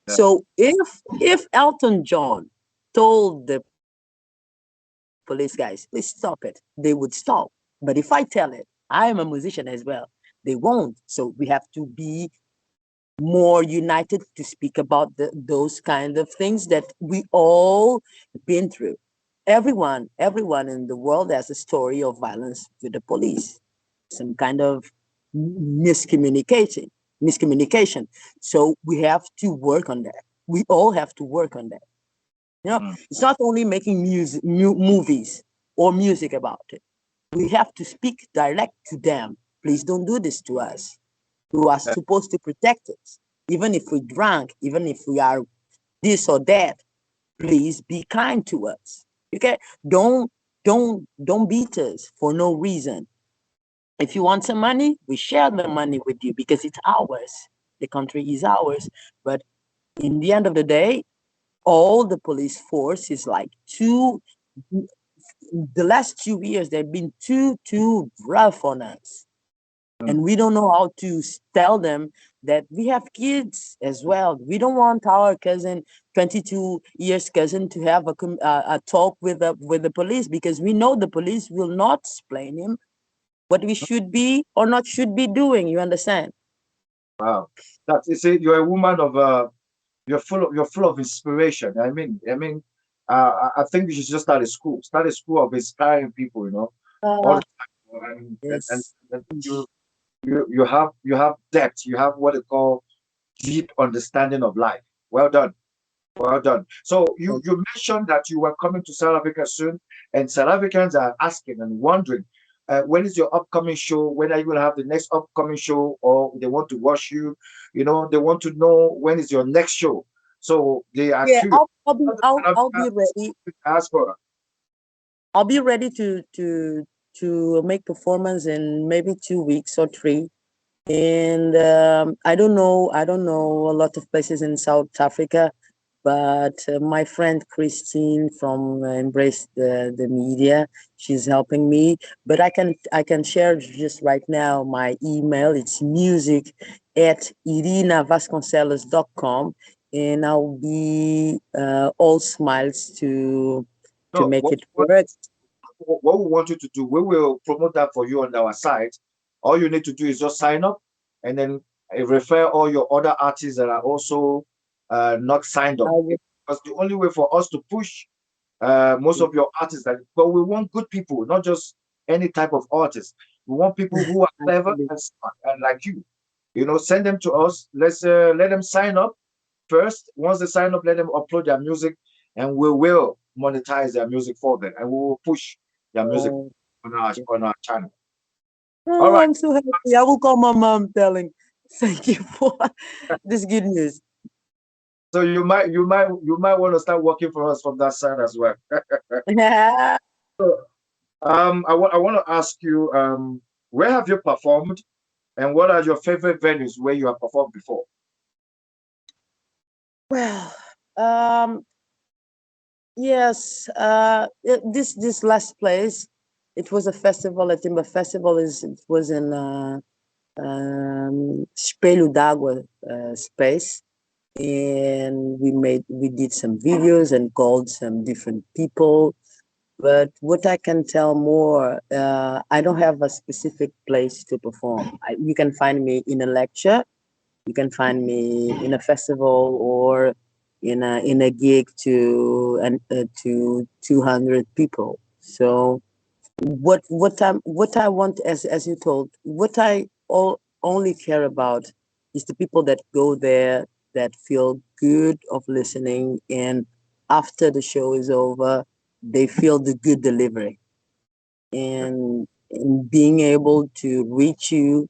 Yeah. So if Elton John told the police guys, please stop it, they would stop. But if I tell it, I am a musician as well, they won't. So we have to be more united to speak about those kind of things that we all been through. Everyone in the world has a story of violence with the police, some kind of miscommunication miscommunication. So we have to work on that. We all have to work on that. Mm. It's not only making movies or music about it. We have to speak direct to them. Please don't do this to us. Who are Yeah. supposed to protect us. Even if we're drunk, even if we are this or that, please be kind to us. Okay? Don't beat us for no reason. If you want some money, we share the money with you because it's ours. The country is ours. But in the end of the day, all the police force is like the last 2 years, they've been too rough on us. Mm. And we don't know how to tell them that we have kids as well. We don't want our cousin, 22 years cousin, to have a talk with the police, because we know the police will not explain him what we should be or not should be doing. You understand? Wow. That you see, you're a woman of you're full of inspiration. I think we should just start a school of inspiring people. All Uh, the time. yes. And you have depth. You have what they call deep understanding of life. Well done. Well done. So you mentioned that you were coming to South Africa soon, and South Africans are asking and wondering, when is your upcoming show? When are you going to have the next upcoming show? Or they want to watch you? They want to know when is your next show. So they are Yeah, curious. I'll be How does I'll South I'll Africa be ready. ask for? I'll be ready to make performance in maybe 2 weeks or three. And I don't know a lot of places in South Africa, but my friend Christine from Embrace the Media, she's helping me. But I can share just right now my email. It's music@irinavasconcelos.com, and I'll be all smiles to No, make it work. what we want you to do, we will promote that for you on our site. All you need to do is just sign up, and then refer all your other artists that are also not signed I up. will, Because the only way for us to push most of your artists, but we want good people, not just any type of artist. We want people who are clever actually. and smart and like you. Send them to us. Let's let them sign up first. Once they sign up, let them upload their music, and we will monetize their music for them, and we will push their music Oh, on our channel. All oh, right. I'm so happy. I will call my mom telling, thank you for this good news. So you might want to start working for us from that side as well. So, I want to ask you, where have you performed, and what are your favorite venues where you have performed before? Well, yes, this last place. It was a festival, a timber festival. It was in Espelho d'Água space, and we did some videos and called some different people. But what I can tell more, I don't have a specific place to perform. You can find me in a lecture, you can find me in a festival, or in a gig to 200 people. So what I want, as you told, what I only care about is the people that go there, that feel good of listening, and after the show is over, they feel the good delivery, and being able to reach you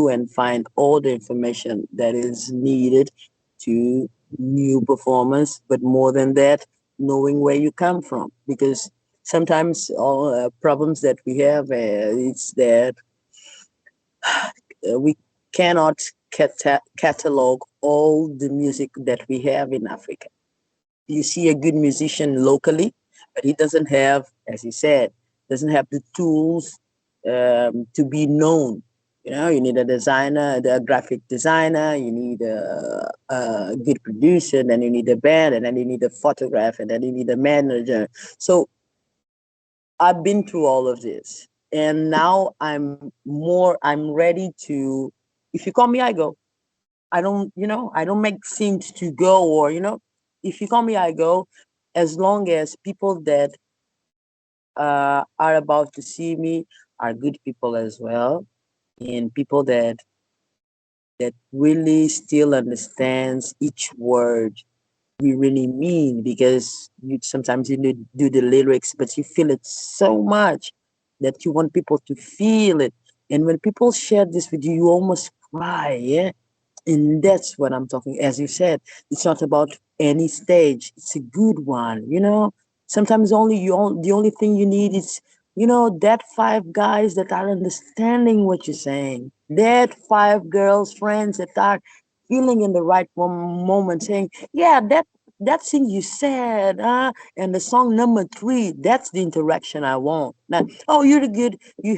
and find all the information that is needed to new performance, but more than that, knowing where you come from, because sometimes all problems that we have, it's that we cannot catalog all the music that we have in Africa. You see a good musician locally, but he doesn't have, as you said, doesn't have the tools to be known. You know, you need a designer, a graphic designer, you need a good producer, then you need a band, and then you need a photographer, and then you need a manager. So I've been through all of this, and now I'm ready to. If you call me, I go. I don't make things to go, or if you call me, I go, as long as people that are about to see me are good people as well, and people that really still understands each word we really mean, because you sometimes you need do the lyrics, but you feel it so much that you want people to feel it, and when people share this with you, you almost cry, yeah. And that's what I'm talking. As you said, it's not about any stage. It's a good one. Sometimes the only thing you need is, that five guys that are understanding what you're saying. That five girls, friends that are feeling in the right moment, saying, yeah, that thing you said, and the song number three, that's the interaction I want. Now, oh, you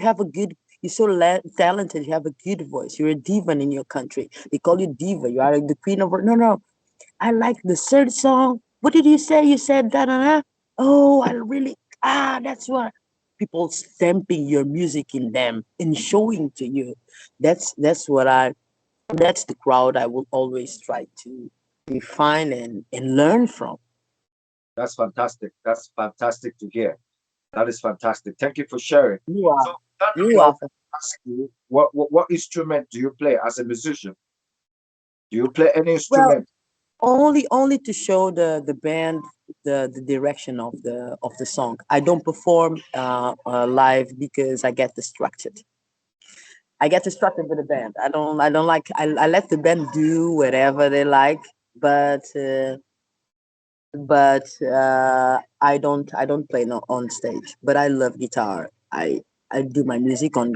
have a good, you're so talented. You have a good voice. You're a diva in your country. They call you diva. You are the queen of. No, no. I like the third song. What did you say? You said that. Oh, I really. That's what people stamping your music in them and showing to you. That's what I. That's the crowd I will always try to define and learn from. That's fantastic. That's fantastic to hear. That is fantastic. Thank you for sharing. You are. So that You I are. want to ask you, what instrument do you play as a musician? Do you play any Well, instrument? only to show the band the direction of the song. I don't perform live because I get distracted with the band. I don't like. I let the band do whatever they like, but I don't play no on stage. But I love guitar. I do my music on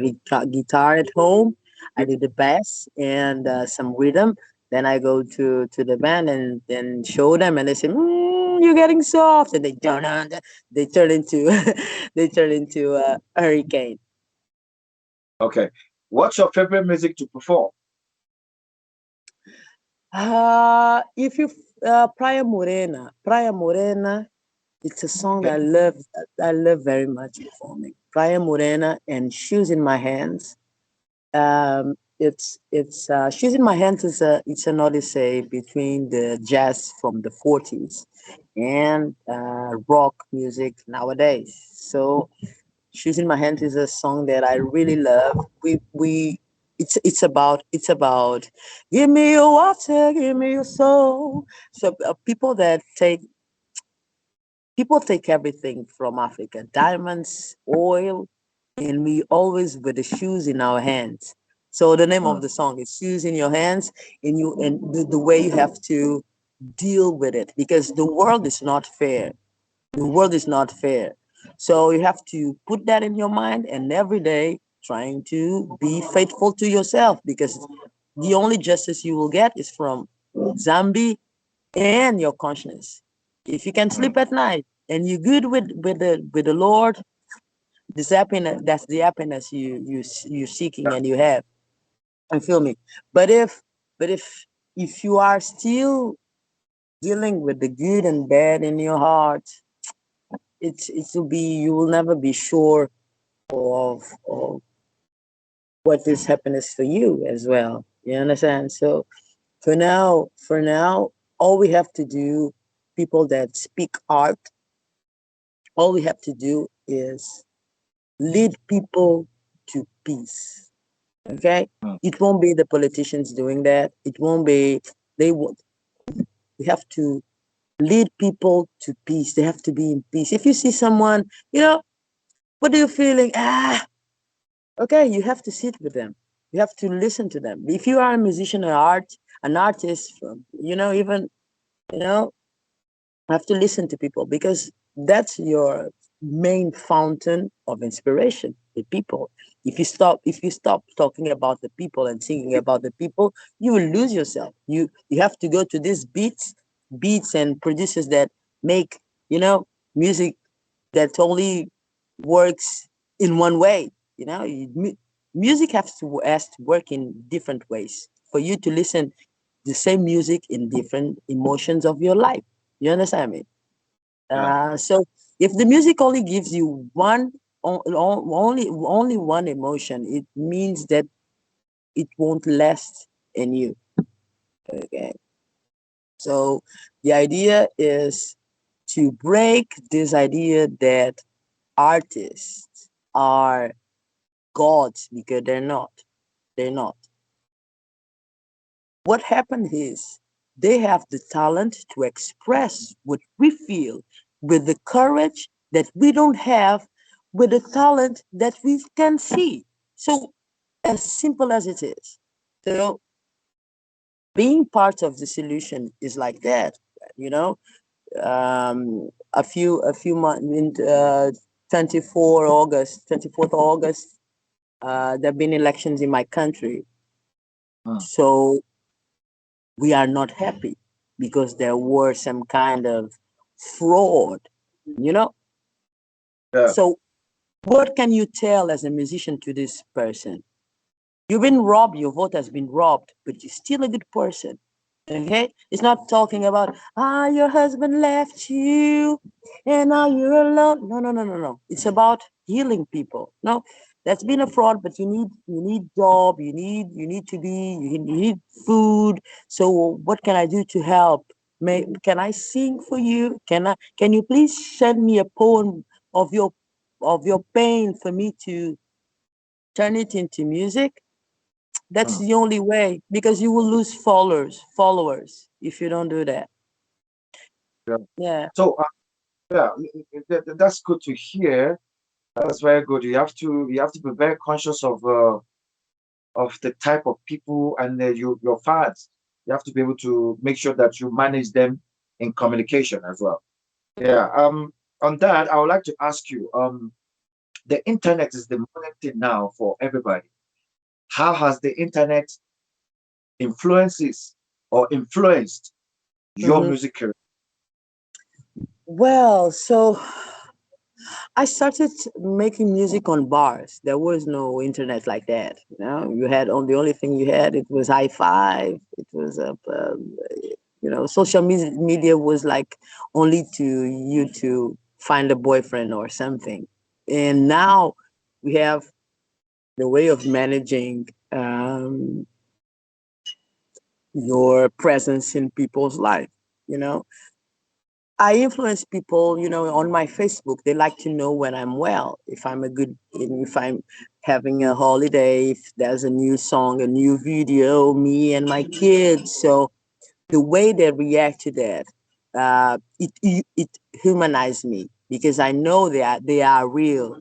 guitar at home. I do the bass and some rhythm. Then I go to the band and then show them, and they say, "You're getting soft," and they turn into they turn into a hurricane. Okay. What's your favorite music to perform? If you Praia Morena, it's a song that Okay. I love very much performing. Praia Morena and Shoes in My Hands. It's Shoes in My Hands is it's an odyssey between the jazz from the 40s and rock music nowadays. So Shoes in My Hands is a song that I really love. We it's about give me your water, give me your soul. So people take everything from Africa, diamonds, oil, and we always with the shoes in our hands. So the name of Mm, the song is Shoes in Your Hands, and the way you have to deal with it, because the world is not fair. The world is not fair. So you have to put that in your mind, and every day trying to be faithful to yourself, because the only justice you will get is from Zambi and your conscience. If you can mm. sleep at night and you're good with the Lord, This happiness, that's the happiness you're seeking and you have. And feel me. But if you are still dealing with the good and bad in your heart, it will be, you will never be sure of what is happiness for you as well. You understand? So for now, all we have to do, people that speak art, all we have to do is lead people to peace. Okay? Mm. It won't be the politicians doing that. It won't be, they won't. We have to lead people to peace. They have to be in peace. If you see someone, what are you feeling? Okay, you have to sit with them. You have to listen to them. If you are a musician or an artist, even, you know, have to listen to people, because that's your main fountain of inspiration, the people. If you stop talking about the people and singing about the people, you will lose yourself. You have to go to these beats and producers that make, music that only works in one way. Music has to work in different ways for you to listen the same music in different emotions of your life. You understand me? Yeah. So if the music only gives you only one emotion, it means that it won't last in you. Okay. So the idea is to break this idea that artists are gods, because they're not. They're not. What happened is they have the talent to express what we feel with the courage that we don't have, with the talent that we can see. So, as simple as it is. So, being part of the solution is like that, you know. A few months in 24th August, there have been elections in my country. Mm. So we are not happy because there were some kind of fraud, you know. Yeah. So what can you tell as a musician to this person? You've been robbed, your vote has been robbed, but you're still a good person. Okay? It's not talking about, your husband left you and now you're alone. No, no, no, no, no. It's about healing people. No, that's been a fraud, but you need job, you need food. So what can I do to help? Can I sing for you? Can you please send me a poem of your pain for me to turn it into music? That's Mm. the only way, because you will lose followers if you don't do that. Yeah. Yeah. So, yeah, that's good to hear. That's very good. You have to be very conscious of the type of people and your fans. You have to be able to make sure that you manage them in communication as well. Yeah. On that, I would like to ask you. The internet is the modern thing now for everybody. How has the internet influences or influenced your hmm music career? Well, so I started making music on bars. There was no internet like that. You had on the only thing you had, it was high five. It was social media was like only to you to find a boyfriend or something. And now we have the way of managing your presence in people's life. You know, I influence people, on my Facebook. They like to know when I'm well, if I'm having a holiday, if there's a new song, a new video, me and my kids. So the way they react to that, it humanized me, because I know they are real.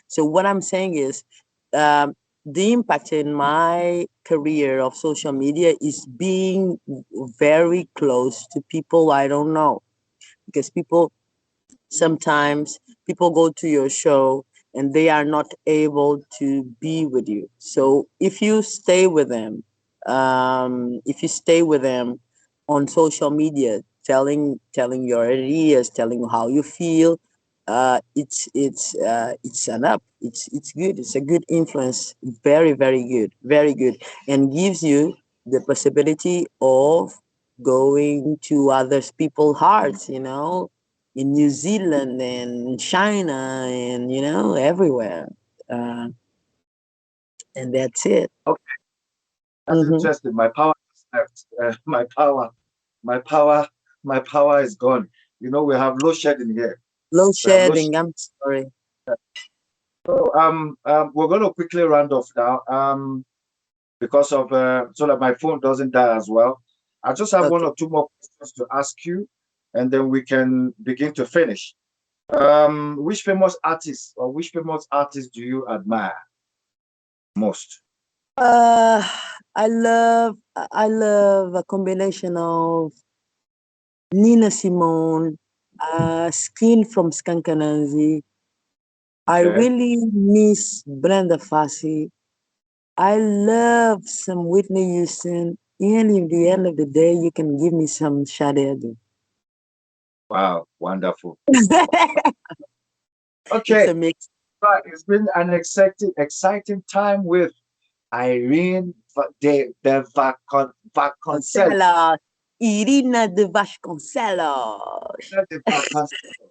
So what I'm saying is, um, the impact in my career of social media is being very close to people I don't know, because sometimes people go to your show and they are not able to be with you. So if you stay with them on social media, telling your ideas, telling how you feel, it's an up. It's good. It's a good influence. Very very good. Very good, and gives you the possibility of going to others people's hearts. In New Zealand and China and everywhere. Uh, and that's it. Okay, that's Mm-hmm. interesting. My power is left. My power, my power is gone. We have load shedding here. Low We have load shedding. I'm sorry. So we're going to quickly round off now. Because of so that my phone doesn't die as well. I just have one Okay. or two more questions to ask you, and then we can begin to finish. Which famous artist or which famous artist do you admire most? Uh, I love a combination of Nina Simone, Skin from Skankananzi. I Okay. really miss Brenda Fassi. I love some Whitney Houston. And at the end of the day, you can give me some Sade. Wow, wonderful. It's Okay, a mix. right. It's been an exciting time with Irene Vasconcelos. Vasconcelos. Irina de Vasconcelos. Irina de Vasconcelos.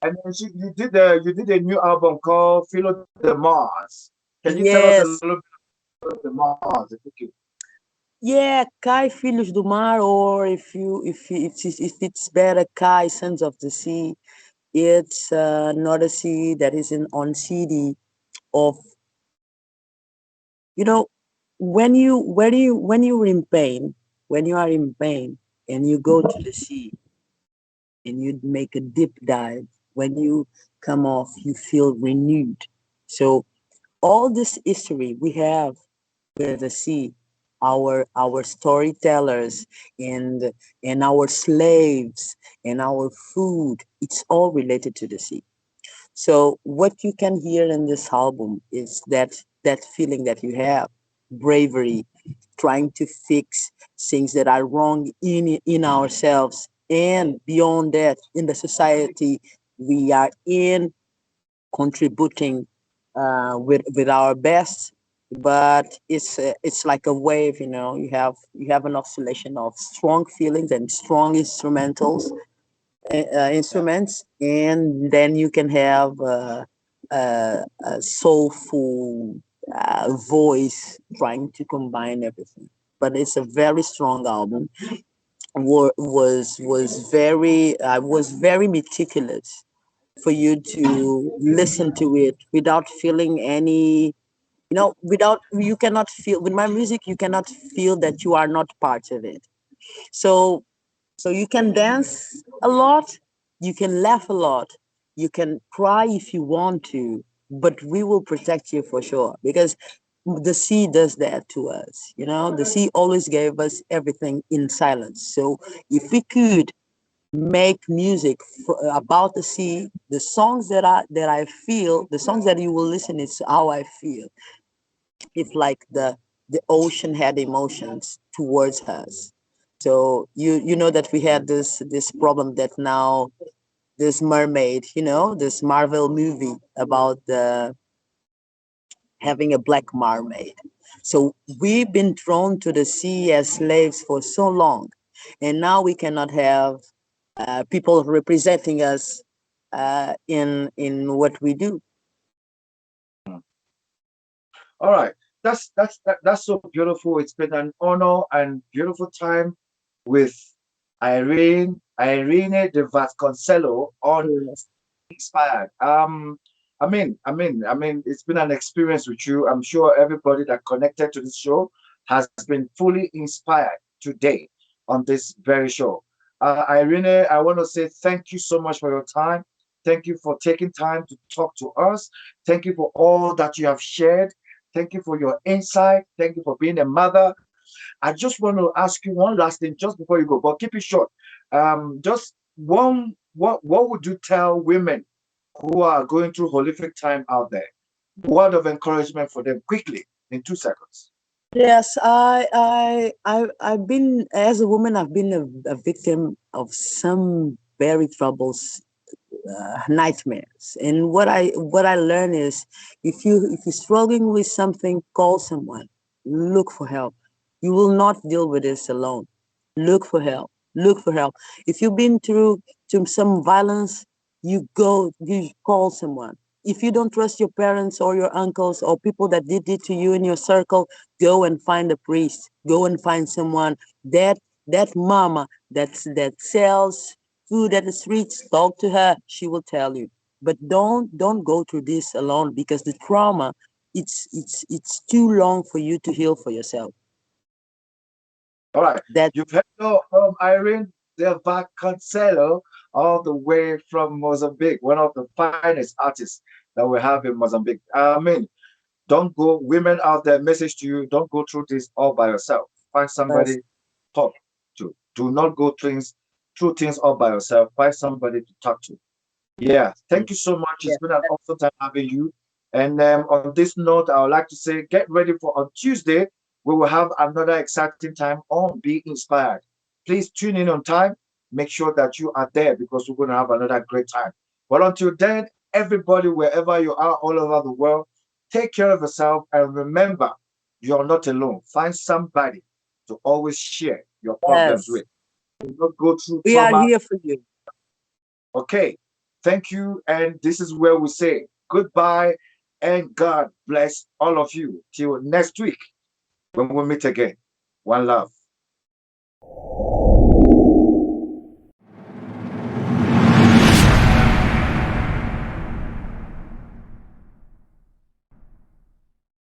And then you did a new album called Philo de Mars. Can you tell us a little Yes. bit about the Mars? If you could? Yeah, Kai Filhos do Mar, or if it's better, Kai Sons of the Sea. It's not a sea that is on CD of you know when you're in pain, when you are in pain and you go to the sea and you make a deep dive. When you come off, you feel renewed. So all this history we have with the sea, our storytellers and and our slaves and our food, it's all related to the sea. So what you can hear in this album is that feeling that you have, bravery, trying to fix things that are wrong in ourselves, and beyond that, in the society we are in, contributing with our best. But it's like a wave. You have an oscillation of strong feelings and strong instruments, and then you can have a soulful voice trying to combine everything. But it's a very strong album. I was very meticulous for you to listen to it without feeling any. Without you cannot feel with my music. You cannot feel that you are not part of it. So you can dance a lot, you can laugh a lot, you can cry if you want to, but we will protect you for sure, because the sea does that to us. The sea always gave us everything in silence. So if we could make music about the sea, the songs that I feel, the songs that you will listen, it's how I feel. If like the ocean had emotions towards us. So you know that we had this problem that now this mermaid, this Marvel movie about the having a black mermaid. So we've been thrown to the sea as slaves for so long, and now we cannot have people representing us in what we do. All right. That's so beautiful. It's been an honor and beautiful time with Irene de Vasconcelo on Yes. Inspired. It's been an experience with you. I'm sure everybody that connected to this show has been fully inspired today on this very show. Irene, I want to say thank you so much for your time. Thank you for taking time to talk to us. Thank you for all that you have shared. Thank you for your insight. Thank you for being a mother. I just want to ask you one last thing just before you go, but keep it short. Just one, what would you tell women who are going through horrific time out there? Word of encouragement for them quickly in 2 seconds. Yes, I've been, as a woman, I've been a victim of some very troubles nightmares. And what I learned is, if you're struggling with something, call someone, look for help. You will not deal with this alone. Look for help. Look for help. If you've been through to some violence, you call someone. If you don't trust your parents or your uncles or people that did it to you in your circle, go and find a priest. Go and find someone that mama that sells food at the streets. Talk to her. She will tell you. But don't go through this alone, because the trauma, it's too long for you to heal for yourself. All right. That You've heard from Irene Vasconcelos all the way from Mozambique, one of the finest artists that we have in Mozambique. I mean, don't go, women out there, message to you, don't go through this all by yourself. Find somebody was to talk to. Do not go through things all by yourself. Find somebody to talk to. Yeah, thank you so much. yeah. It's been an awesome time having you. And on this note, I would like to say, get ready for on Tuesday. We will have another exciting time on Be Inspired. Please tune in on time. Make sure that you are there, because we're going to have another great time. But until then, everybody, wherever you are, all over the world, take care of yourself and remember, you're not alone. Find somebody to always share your problems Yes, with. Do not go through we are trauma. here for you. Okay. Thank you. And this is where we say goodbye and God bless all of you till next week when we meet again. One love.